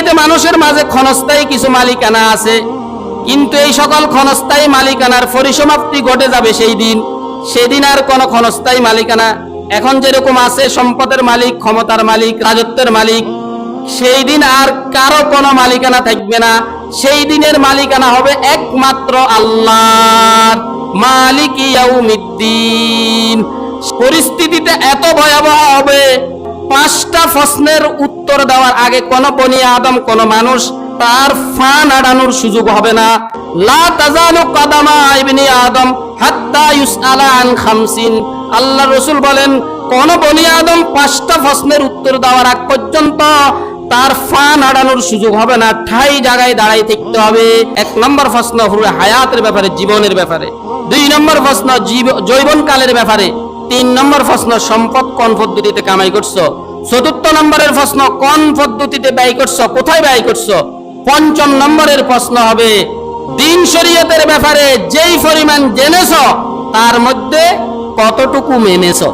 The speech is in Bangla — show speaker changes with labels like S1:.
S1: দুনিয়াতে মানুষের মাঝে ক্ষণস্থায়ী কিছু মালিকানা আছে, কিন্তু এই সকল ক্ষণস্থায়ী মালিকানার পরিসমাপ্তি ঘটে যাবে সেই দিন। সেদিন আর কোনো ক্ষণস্থায়ী মালিকানা, এখন যেরকম আছে সম্পদের মালিক, ক্ষমতার মালিক, রাজত্বের মালিক, সেই দিন আর কারো কোনো মালিকানা থাকবে না। সেই দিনের মালিকানা হবে একমাত্র আল্লাহর, মালিক ইয়াউমিদ্দিন। পরিস্থিতিতে এত ভয়াবহ হবে, 5টা প্রশ্নের উত্তর দেওয়ার আগে কোন বনি আদম, কোন মানুষ তার পা নাড়ানোর সুযোগ হবে না। লা তাজালু কাদামা ইবনি আদম হাত্তা ইউসআলা আন খামসিন। আল্লাহ রাসূল বলেন, কোন বনি আদম 5টা প্রশ্নের উত্তর দেওয়ার আগ পর্যন্ত তার পা নাড়ানোর সুযোগ হবে না, ঠাই জায়গায় দাঁড়াই থাকতে হবে। 1 নম্বর প্রশ্ন হলো হায়াতের ব্যাপারে, জীবনের ব্যাপারে। 2 নম্বর প্রশ্ন যৌবনকালের ব্যাপারে। 3 নম্বর প্রশ্ন সম্পদ কোন পদ্ধতিতে কামাই করছো। 4র্থ নম্বরের প্রশ্ন কোন পদ্ধতিতে ব্যয় করছো, কোথায় ব্যয় করছো। 5ম নম্বরের প্রশ্ন হবে দ্বীন শরীয়তের ব্যাপারে যেই পরিমাণ জেনেছো তার মধ্যে কতটুকু মেনেছো।